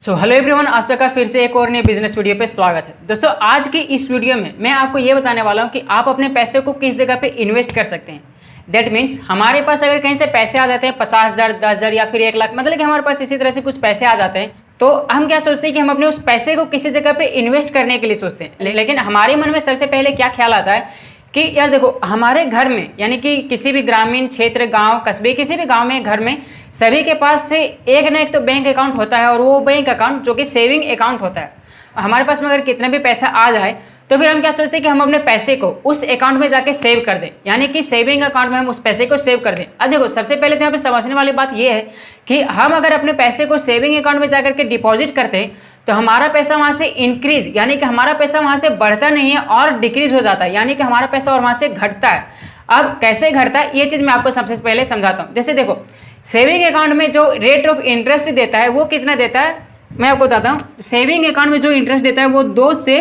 Hello everyone, आप सबका फिर से एक और नए बिजनेस वीडियो पे स्वागत है। दोस्तों, आज की इस वीडियो में मैं आपको ये बताने वाला हूँ कि आप अपने पैसे को किस जगह पे इन्वेस्ट कर सकते हैं। दैट मीन्स हमारे पास अगर कहीं से पैसे आ जाते हैं 50,000, 10,000 या फिर 1 लाख, मतलब कि हमारे पास इसी तरह से कुछ पैसे आ जाते हैं, तो हम क्या सोचते हैं कि हम अपने उस पैसे को किसी जगह पे इन्वेस्ट करने के लिए सोचते हैं। लेकिन हमारे मन में सबसे पहले क्या ख्याल आता है कि यार देखो, हमारे घर में यानी कि किसी भी ग्रामीण क्षेत्र, गांव, कस्बे, किसी भी गांव में, घर में सभी के पास से एक ना एक तो बैंक अकाउंट होता है, और वो बैंक अकाउंट जो कि सेविंग अकाउंट होता है। हमारे पास में अगर कितना भी पैसा आ जाए तो फिर हम क्या सोचते हैं कि हम अपने पैसे को उस अकाउंट में जाके सेव कर दें, यानी कि सेविंग अकाउंट में हम उस पैसे को सेव कर दें। अब देखो, सबसे पहले तो यहाँ पे समझने वाली बात ये है कि हम अगर अपने पैसे को सेविंग अकाउंट में जाकर के डिपॉजिट करते हैं तो हमारा पैसा वहां से इंक्रीज, यानी कि हमारा पैसा वहां से बढ़ता नहीं है और डिक्रीज हो जाता है, यानी कि हमारा पैसा और वहां से घटता है। अब कैसे घटता है ये चीज मैं आपको सबसे पहले समझाता हूं। जैसे देखो, सेविंग अकाउंट में जो रेट ऑफ इंटरेस्ट देता है वो कितना देता है, मैं आपको बताता हूं। सेविंग अकाउंट में जो इंटरेस्ट देता है वो 2 से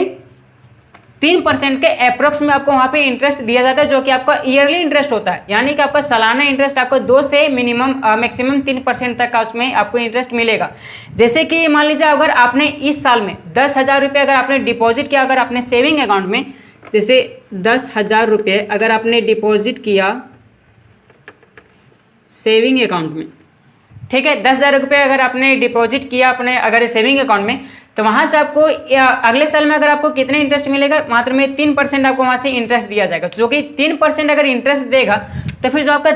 3% के अप्रोक्स में आपको वहां पे इंटरेस्ट दिया जाता है, जो कि आपका ईयरली इंटरेस्ट होता है, यानी कि आपका सालाना इंटरेस्ट आपको 2 से मैक्सिमम 3% तक का उसमें आपको इंटरेस्ट मिलेगा। जैसे कि मान लीजिए, अगर आपने इस साल में 10,000 रुपये अगर आपने डिपॉजिट किया अगर आपने सेविंग अकाउंट में, जैसे 10,000 रुपये अगर आपने डिपॉजिट किया सेविंग अकाउंट में, ठीक है, 10,000 रुपये अगर आपने डिपॉजिट किया अपने अगर सेविंग अकाउंट में, तो वहां से आपको अगले साल में अगर आपको कितने इंटरेस्ट मिलेगा, मात्र में 3% आपको वहां से इंटरेस्ट दिया जाएगा। जो कि 3% अगर इंटरेस्ट देगा तो फिर जो आपका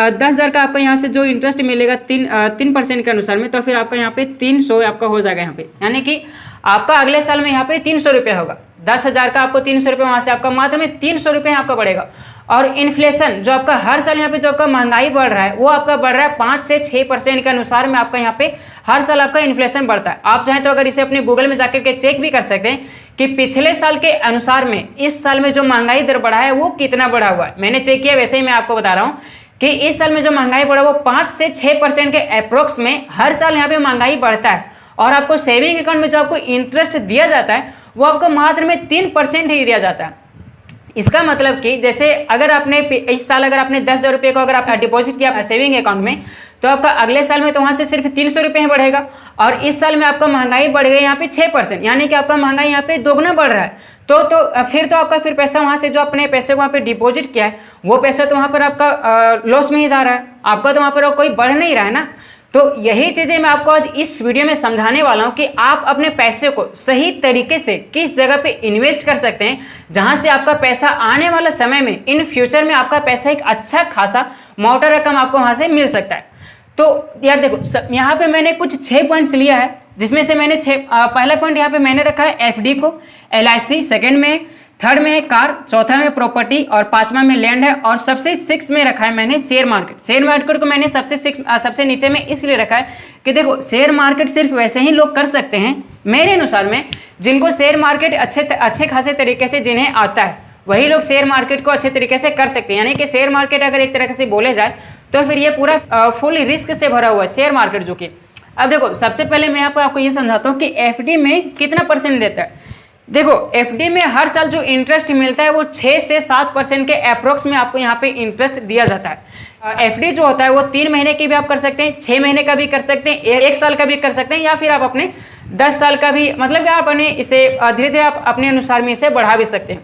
10,000 का आपको यहाँ से जो इंटरेस्ट मिलेगा 3% के अनुसार में, तो फिर आपका यहाँ पे 300 आपका हो जाएगा यहाँ पे, यानी कि आपका अगले साल में यहाँ पे 300 रुपये होगा। 10,000 का आपको 300 रुपये वहां से आपका मात्र में 300 रुपये आपका बढ़ेगा। और इन्फ्लेशन जो आपका हर साल यहाँ पे जो आपका महंगाई बढ़ रहा है वो आपका बढ़ रहा है 5 से 6% के अनुसार में आपका यहाँ पे हर साल आपका इन्फ्लेशन बढ़ता है। आप चाहें तो अगर इसे अपने गूगल में जाकर के चेक भी कर सकते हैं कि पिछले साल के अनुसार में इस साल में जो महंगाई दर बढ़ा है वो कितना बढ़ा हुआ है। मैंने चेक किया, वैसे ही मैं आपको बता रहा हूँ कि इस साल में जो महंगाई बढ़ा वो 5 से 6% के अप्रोक्स में हर साल यहाँ पे महंगाई बढ़ता है। और आपको सेविंग अकाउंट में जो आपको इंटरेस्ट दिया जाता है वो आपको मात्र में 3% ही दिया जाता है। इसका मतलब कि जैसे अगर आपने इस साल अगर आपने 10,000 रुपये को अगर आप डिपॉजिट किया सेविंग अकाउंट में, तो आपका अगले साल में तो वहां से सिर्फ 300 रुपये बढ़ेगा। और इस साल में आपका महंगाई बढ़ गई यहाँ पे 6%, यानी कि आपका महंगाई यहाँ पे दोगुना बढ़ रहा है। तो फिर तो आपका फिर पैसा वहां से जो अपने पैसे को वहां पे डिपॉजिट किया है वो पैसा तो वहां पर आपका लॉस में ही जा रहा है, आपका तो वहां पर कोई बढ़ नहीं रहा है ना। तो यही चीजें मैं आपको आज इस वीडियो में समझाने वाला हूं कि आप अपने पैसे को सही तरीके से किस जगह पे इन्वेस्ट कर सकते हैं, जहां से आपका पैसा आने वाले समय में, इन फ्यूचर में आपका पैसा एक अच्छा खासा मोटा रकम आपको वहां से मिल सकता है। तो यार देखो, यहाँ पे मैंने कुछ 6 पॉइंट्स लिया है, जिसमें से मैंने पहला पॉइंट यहाँ पे मैंने रखा है एफडी को, LIC, सेकेंड में, थर्ड में है कार, चौथा में प्रॉपर्टी, और पांचवा में लैंड है, और सबसे 6 में रखा है मैंने शेयर मार्केट। शेयर मार्केट को मैंने सबसे नीचे में इसलिए रखा है कि देखो, शेयर मार्केट सिर्फ वैसे ही लोग कर सकते हैं मेरे अनुसार में जिनको शेयर मार्केट अच्छे खासे तरीके से जिन्हें आता है, वही लोग शेयर मार्केट को अच्छे तरीके से कर सकते हैं। यानी कि शेयर मार्केट अगर एक तरह से बोले जाए तो फिर ये पूरा फुल रिस्क से भरा हुआ है शेयर मार्केट, जो कि अब देखो, सबसे पहले मैं आपको ये समझाता हूँ कि एफडी में कितना परसेंट देता है। देखो, एफडी में हर साल जो इंटरेस्ट मिलता है वो 6 से 7% के अप्रोक्स में आपको यहाँ पे इंटरेस्ट दिया जाता है। एफडी जो होता है वो 3 महीने की भी आप कर सकते हैं, 6 महीने का भी कर सकते हैं, 1 साल का भी कर सकते हैं, या फिर आप अपने 10 साल का भी, मतलब कि आप अपने इसे धीरे धीरे आप अपने अनुसार में इसे बढ़ा भी सकते हैं।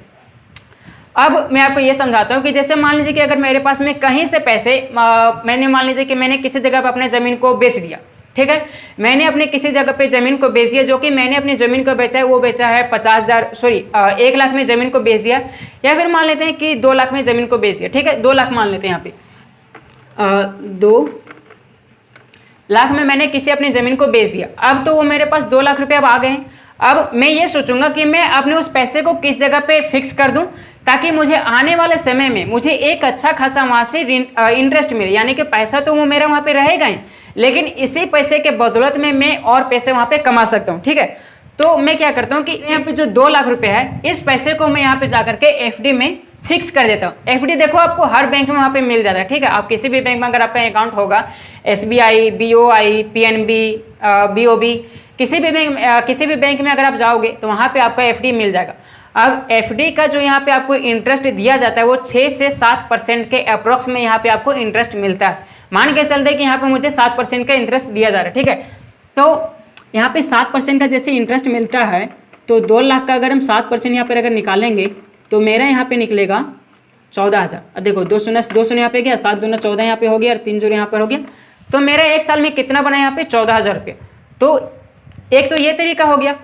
अब मैं आपको ये समझाता हूँ कि जैसे मान लीजिए कि अगर मेरे पास में कहीं से पैसे, मैंने मान लीजिए कि मैंने किसी जगह पर अपने ज़मीन को बेच दिया, ठीक है, मैंने अपने किसी जगह पे ज़मीन को बेच दिया, जो कि मैंने अपनी ज़मीन को बेचा है वो बेचा है 1 लाख में ज़मीन को बेच दिया, या फिर मान लेते हैं कि 2 लाख में ज़मीन को बेच दिया, ठीक है, 2 लाख मान लेते हैं यहाँ पे, 2 लाख में मैंने किसी अपनी ज़मीन को बेच दिया। अब तो वो मेरे पास 2 लाख रुपये अब आ गए। अब मैं ये सोचूंगा कि मैं अपने उस पैसे को किस जगह पे फिक्स कर दूं ताकि मुझे आने वाले समय में मुझे एक अच्छा खासा वहां से इंटरेस्ट मिले, यानी कि पैसा तो वो मेरा वहां पे रहेगा ही, लेकिन इसी पैसे के बदौलत में मैं और पैसे वहां पे कमा सकता हूँ, ठीक है। तो मैं क्या करता हूँ कि यहाँ पे जो 2 लाख रुपए है, इस पैसे को मैं यहाँ पे जाकर के एफडी में फिक्स कर देता हूँ। एफडी देखो आपको हर बैंक में वहाँ पे मिल जाता है, ठीक है। आप किसी भी बैंक में अगर आपका अकाउंट होगा, SBI, BOI, PNB, BOB, किसी भी बैंक में अगर आप जाओगे तो वहाँ पे आपका एफडी मिल जाएगा। अब एफडी का जो यहाँ पे आपको इंटरेस्ट दिया जाता है वो 6 से 7% के अप्रोक्स में यहाँ पे आपको इंटरेस्ट मिलता है। मान के चलते कि यहाँ पे मुझे 7% का इंटरेस्ट दिया जा रहा है, ठीक है। तो यहाँ पे 7% का जैसे इंटरेस्ट मिलता है, तो 2 लाख का अगर हम 7% यहाँ पर अगर निकालेंगे तो मेरा यहाँ पे निकलेगा 14,000। अब देखो 2 शून्य यहाँ पे गया, 7 दूना 14 यहाँ पे हो गया और 3 जोड़ यहाँ पर हो गया, तो मेरा एक साल में कितना बना यहाँ पे 14,000 रुपये। तो एक तो ये तरीका हो गया।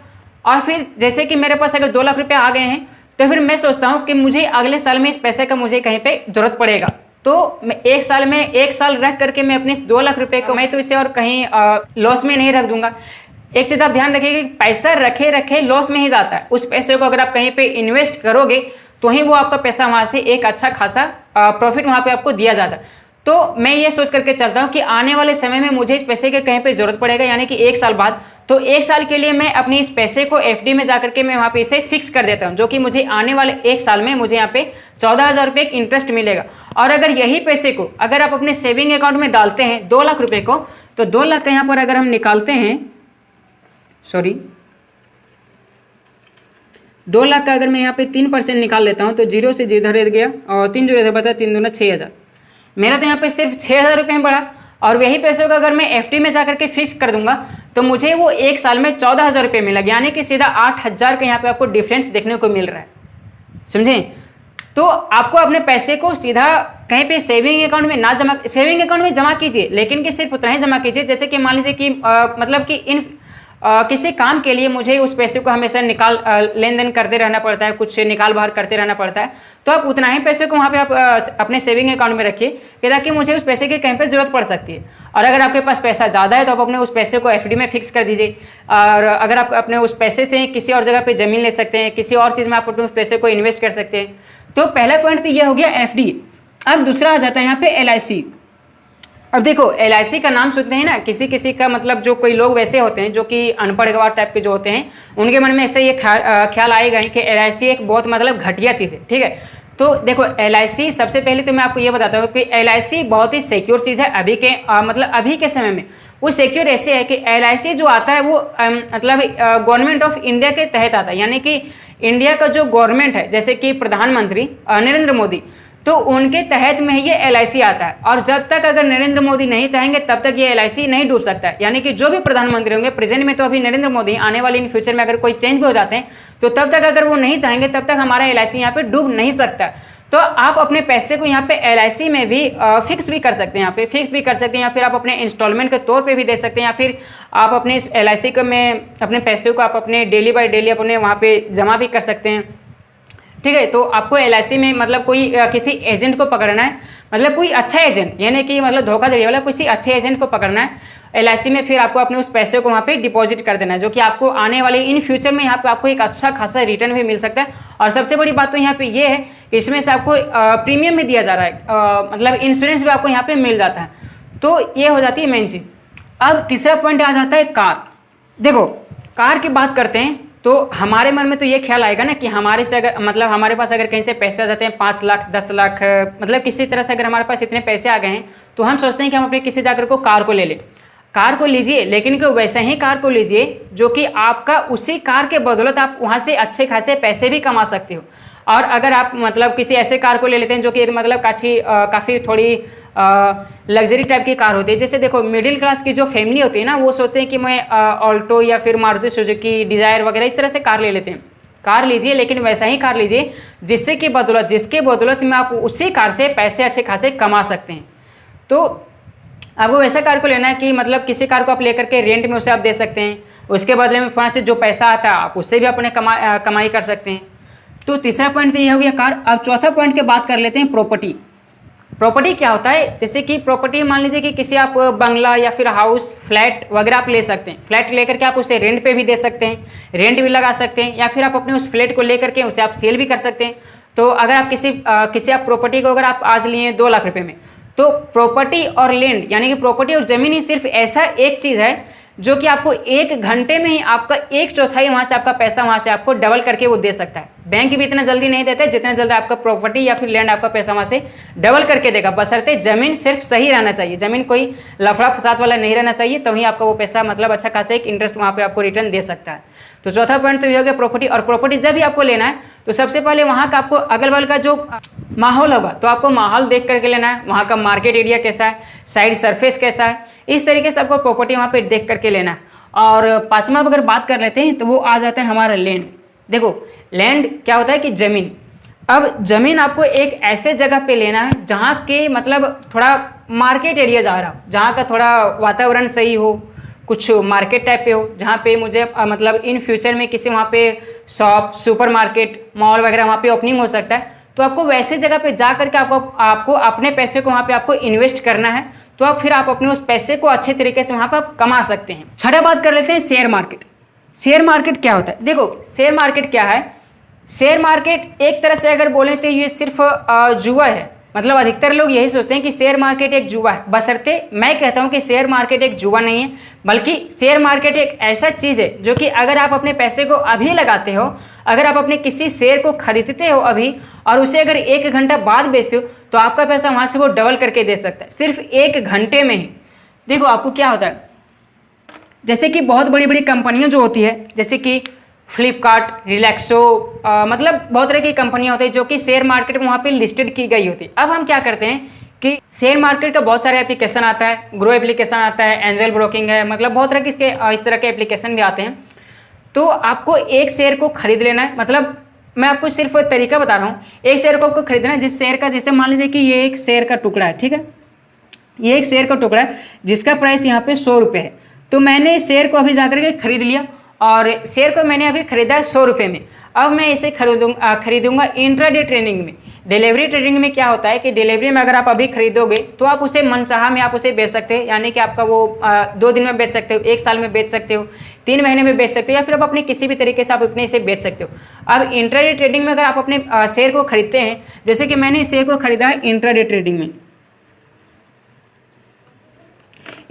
और फिर जैसे कि मेरे पास अगर 2 लाख रुपये आ गए हैं, तो फिर मैं सोचता हूँ कि मुझे अगले साल में इस पैसे का मुझे कहीं पे जरूरत पड़ेगा, तो मैं एक साल रख करके मैं अपने इस 2 लाख रुपये को मैं तो इसे और कहीं लॉस में नहीं रख दूंगा। एक चीज़ आप ध्यान रखिए कि पैसा रखे रखे लॉस में ही जाता है। उस पैसे को अगर आप कहीं पे इन्वेस्ट करोगे तो ही वो आपका पैसा वहाँ से एक अच्छा खासा प्रॉफिट वहाँ पे आपको दिया जाता है। तो मैं ये सोच करके चलता हूँ कि आने वाले समय में मुझे इस पैसे के कहीं पे जरूरत पड़ेगा, यानी कि 1 साल बाद, तो 1 साल के लिए मैं अपनी इस पैसे को एफडी में जाकर के मैं वहाँ पे इसे फिक्स कर देता हूँ, जो कि मुझे आने वाले 1 साल में मुझे यहाँ पे 14,000 रुपये इंटरेस्ट मिलेगा। और अगर यही पैसे को अगर आप अपने सेविंग अकाउंट में डालते हैं 2 लाख रुपये को, तो 2 लाख का यहाँ पर अगर हम निकालते हैं, 2 लाख का अगर मैं यहाँ पे 3% निकाल लेता हूँ, तो 0 से जिधर रह गया और 3 जो इधर बता, 3 दूना 6,000, मेरा तो यहाँ पे सिर्फ 6,000 रुपये में बढ़ा। और वही पैसों का अगर मैं एफडी में जाकर के फिक्स कर दूंगा तो मुझे वो 1 साल में 14,000 रुपये मिला, यानी कि सीधा 8,000 का यहाँ पे आपको डिफरेंस देखने को मिल रहा है। समझे? तो आपको अपने पैसे को सीधा कहीं पे सेविंग अकाउंट में ना सेविंग अकाउंट में जमा कीजिए, लेकिन कि सिर्फ उतना ही जमा कीजिए जैसे कि मान लीजिए कि मतलब कि किसी काम के लिए मुझे उस पैसे को हमेशा लेन देन करते रहना पड़ता है, कुछ निकाल बाहर करते रहना पड़ता है, तो आप उतना ही पैसे को वहाँ पे आप अपने सेविंग अकाउंट में रखिए कि ताकि मुझे उस पैसे की कहीं पे जरूरत पड़ सकती है। और अगर आपके पास पैसा ज़्यादा है तो आप अपने उस पैसे को एफडी में फिक्स कर दीजिए। और अगर आप अपने उस पैसे से किसी और जगह पर ज़मीन ले सकते हैं, किसी और चीज़ में आप अपने उस पैसे को इन्वेस्ट कर सकते हैं। तो पहला पॉइंट तो ये हो गया एफडी। अब दूसरा आ जाता है यहाँ पे एलआईसी। अब देखो एलआईसी का नाम सुनते हैं ना, किसी किसी का मतलब जो कोई लोग वैसे होते हैं जो कि अनपढ़ गवार टाइप के जो होते हैं, उनके मन में ऐसे ये ख्याल आएगा कि एलआईसी एक बहुत मतलब घटिया चीज़ है। ठीक है, तो देखो एलआईसी सबसे पहले तो मैं आपको ये बताता हूँ कि एलआईसी बहुत ही सिक्योर चीज़ है अभी के मतलब अभी के समय में। वो सिक्योर ऐसे है कि एलआईसी जो आता है वो मतलब गवर्नमेंट ऑफ इंडिया के तहत आता है, यानी कि इंडिया का जो गवर्नमेंट है जैसे कि प्रधानमंत्री नरेंद्र मोदी, तो उनके तहत में ये एलआईसी आता है। और जब तक अगर नरेंद्र मोदी नहीं चाहेंगे तब तक ये एलआईसी नहीं डूब सकता है, यानी कि जो भी प्रधानमंत्री होंगे, प्रेजेंट में तो अभी नरेंद्र मोदी, आने वाले इन फ्यूचर में अगर कोई चेंज भी हो जाते हैं तो तब तक अगर वो नहीं चाहेंगे तब तक हमारा एलआईसी यहाँ पे डूब नहीं सकता। तो आप अपने पैसे को यहाँ पे एलआईसी में भी फिक्स भी कर सकते हैं, यहाँ पे फिक्स भी कर सकते हैं, या फिर आप अपने इंस्टॉलमेंट के तौर पे भी दे सकते हैं, या फिर आप अपने इस एलआईसी को में अपने पैसे को आप अपने डेली बाय डेली अपने वहाँ पे जमा भी कर सकते हैं। ठीक है, तो आपको एलआईसी में मतलब कोई किसी एजेंट को पकड़ना है, मतलब कोई अच्छा एजेंट, यानी कि मतलब धोखाधड़ी वाला किसी अच्छे एजेंट को पकड़ना है एलआईसी में, फिर आपको अपने उस पैसे को वहाँ पे डिपॉजिट कर देना है, जो कि आपको आने वाले इन फ्यूचर में यहाँ पे आपको एक अच्छा खासा रिटर्न भी मिल सकता है। और सबसे बड़ी बात तो यहाँ पे ये है कि इसमें से आपको प्रीमियम भी दिया जा रहा है, मतलब इंश्योरेंस भी आपको यहाँ पे मिल जाता है। तो ये हो जाती है मेन चीज़। अब तीसरा पॉइंट आ जाता है कार। देखो कार की बात करते हैं तो हमारे मन में तो ये ख्याल आएगा ना कि हमारे से अगर मतलब हमारे पास अगर कहीं से पैसे आ जाते हैं 5 लाख 10 लाख, मतलब किसी तरह से अगर हमारे पास इतने पैसे आ गए हैं तो हम सोचते हैं कि हम अपने किसी जाकर को कार को ले लें। कार को लीजिए, लेकिन कि वैसे ही कार को लीजिए जो कि आपका उसी कार के बदौलत आप वहाँ से अच्छे खासे पैसे भी कमा सकते हो। और अगर आप मतलब किसी ऐसे कार को ले लेते हैं जो कि मतलब काफ़ी थोड़ी लग्जरी टाइप की कार होती है, जैसे देखो मिडिल क्लास की जो फैमिली होती है ना, वो सोचते हैं कि मैं ऑल्टो या फिर मारुति सुजुकी डिज़ायर वगैरह इस तरह से कार ले लेते हैं। कार लीजिए, लेकिन वैसा ही कार लीजिए जिसके बदौलत में आप उसी कार से पैसे अच्छे खासे कमा सकते हैं। तो आपको वैसा कार को लेना है कि मतलब किसी कार को आप लेकर के रेंट में उसे आप दे सकते हैं, उसके बदले में वहाँ से जो पैसा आता है आप उससे भी अपने कमाई कर सकते हैं। तो तीसरा पॉइंट तो ये हो गया कार। अब चौथा पॉइंट की बात कर लेते हैं प्रॉपर्टी। प्रॉपर्टी क्या होता है, जैसे कि प्रॉपर्टी मान लीजिए कि किसी आप बंगला या फिर हाउस फ्लैट वगैरह आप ले सकते हैं। फ्लैट लेकर के आप उसे रेंट पे भी दे सकते हैं, रेंट भी लगा सकते हैं, या फिर आप अपने उस फ्लैट को लेकर के उसे आप सेल भी कर सकते हैं। तो अगर आप किसी आप प्रॉपर्टी को अगर आप आज लिए 2 लाख रुपए में, तो प्रॉपर्टी और लैंड यानी कि प्रॉपर्टी और जमीन ही सिर्फ ऐसा एक चीज़ है जो कि आपको 1 घंटे में ही आपका 1/4 वहाँ से आपका पैसा वहाँ से आपको डबल करके वो दे सकता है। बैंक भी इतना जल्दी नहीं देता है जितना जल्दी आपका प्रॉपर्टी या फिर लैंड आपका पैसा वहाँ से डबल करके देगा, बशर्ते जमीन सिर्फ सही रहना चाहिए, जमीन कोई लफड़ा फसाद वाला नहीं रहना चाहिए, तो ही आपका वो पैसा मतलब अच्छा खासा एक इंटरेस्ट वहाँ पे आपको रिटर्न दे सकता है। तो चौथा पॉइंट तो ये हो गया प्रॉपर्टी। और प्रॉपर्टी जब भी आपको लेना है तो सबसे पहले वहाँ का आपको अगल बगल का जो माहौल होगा तो आपको माहौल देख करके लेना है, वहाँ का मार्केट एरिया कैसा है, साइड सरफेस कैसा है, इस तरीके से आपको प्रॉपर्टी वहाँ पे देख करके लेना है। और पाँचवा अगर बात कर लेते हैं तो वो आ जाता है हमारा लैंड। देखो लैंड क्या होता है कि ज़मीन। अब ज़मीन आपको एक ऐसे जगह पे लेना है जहाँ के मतलब थोड़ा मार्केट एरिया जा रहा हो, जहाँ का थोड़ा वातावरण सही हो, कुछ मार्केट टाइप पे हो, जहाँ पे मुझे मतलब इन फ्यूचर में किसी वहाँ पे शॉप, सुपर मार्केट, मॉल वगैरह वहाँ पे ओपनिंग हो सकता है। तो आपको वैसे जगह पे जा करके आपको अपने पैसे को वहाँ पे आपको इन्वेस्ट करना है, तो आप फिर आप अपने उस पैसे को अच्छे तरीके से वहाँ पर कमा सकते हैं। छठा बात कर लेते हैं शेयर मार्केट। शेयर मार्केट क्या होता है? देखो शेयर मार्केट क्या है, शेयर मार्केट एक तरह से अगर बोलें तो ये सिर्फ जुआ है। मतलब अधिकतर लोग यही सोचते हैं कि शेयर मार्केट एक जुआ है, बशर्ते मैं कहता हूं कि शेयर मार्केट एक जुआ नहीं है, बल्कि शेयर मार्केट एक ऐसा चीज़ है जो कि अगर आप अपने पैसे को अभी लगाते हो, अगर आप अपने किसी शेयर को खरीदते हो अभी और उसे अगर 1 घंटा बाद बेचते हो तो आपका पैसा वहाँ से वो डबल करके दे सकता है, सिर्फ 1 घंटे में ही। देखो आपको क्या होता है, जैसे कि बहुत बड़ी बड़ी कंपनियाँ जो होती है, जैसे कि फ्लिपकार्ट, रिलैक्सो, मतलब बहुत तरह की कंपनियां होती है जो कि शेयर मार्केट में वहाँ पे लिस्टेड की गई होती है। अब हम क्या करते हैं कि शेयर मार्केट का बहुत सारे एप्लीकेशन आता है, ग्रो एप्लीकेशन आता है, एंजल ब्रोकिंग है, मतलब बहुत तरह के इस तरह के एप्लीकेशन भी आते हैं। तो आपको एक शेयर को खरीद लेना है, मतलब मैं आपको सिर्फ तरीका बता रहा हूँ। एक शेयर को आपको खरीदना है, जिस शेयर का, जैसे मान लीजिए कि ये एक शेयर का टुकड़ा है, ठीक है, ये एक शेयर का टुकड़ा है जिसका प्राइस यहाँ पे 100 रुपये है। तो मैंने इस शेयर को अभी जाकर के खरीद लिया और शेयर को मैंने अभी खरीदा है 100 रुपये में। अब मैं इसे खरीदूंगा इंट्राडे ट्रेडिंग में। डिलीवरी ट्रेडिंग में क्या होता है कि डिलीवरी में अगर आप अभी खरीदोगे तो आप उसे मनचाहा में आप उसे बेच सकते हैं, यानी कि आपका वो 2 दिन में बेच सकते हो, 1 साल में बेच सकते हो, 3 महीने में बेच सकते हो, या फिर आप अपने किसी भी तरीके से आप अपने इसे बेच सकते हो। अब इंट्राडे ट्रेडिंग में अगर आप अपने शेयर को खरीदते हैं, जैसे कि मैंने इस शेयर को खरीदा है इंट्राडे ट्रेडिंग में,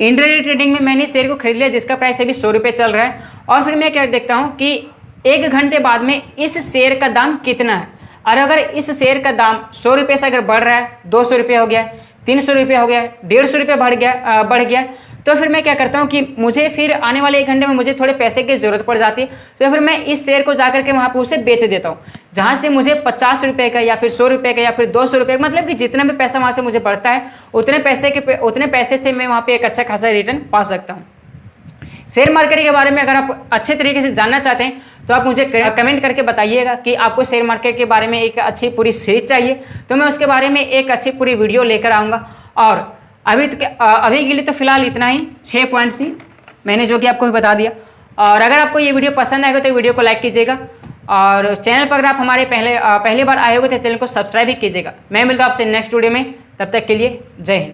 इंट्राडे ट्रेडिंग में मैंने शेयर को खरीद लिया जिसका प्राइस अभी 100 रुपये चल रहा है। और फिर मैं क्या देखता हूँ कि 1 घंटे बाद में इस शेयर का दाम कितना है, और अगर इस शेयर का दाम 100 रुपये से अगर बढ़ रहा है, 200 रुपये हो गया, 300 रुपये हो गया, 150 रुपये बढ़ गया, तो फिर मैं क्या करता हूँ कि मुझे फिर आने वाले 1 घंटे में मुझे थोड़े पैसे की ज़रूरत पड़ जाती है, तो फिर मैं इस शेयर को जाकर के वहाँ पर उसे बेच देता हूँ, जहाँ से मुझे 50 रुपये का या फिर 100 रुपये का या फिर 200 रुपये, मतलब कि जितना भी पैसा वहाँ से मुझे बढ़ता है उतने पैसे से मैं वहाँ पे एक अच्छा खासा रिटर्न पा सकता हूँ। शेयर मार्केट के बारे में अगर आप अच्छे तरीके से जानना चाहते हैं तो आप मुझे कमेंट करके बताइएगा कि आपको शेयर मार्केट के बारे में एक अच्छी पूरी सीरीज चाहिए, तो मैं उसके बारे में एक अच्छी पूरी वीडियो लेकर आऊँगा। और अभी के लिए तो फिलहाल इतना ही, 6 पॉइंट्स ही मैंने जो कि आपको भी बता दिया। और अगर आपको ये वीडियो पसंद आएगा तो वीडियो को लाइक कीजिएगा, और चैनल पर अगर आप हमारे पहली बार आए होगे तो चैनल को सब्सक्राइब भी कीजिएगा। मैं मिलता हूँ आपसे नेक्स्ट वीडियो में, तब तक के लिए जय हिंद।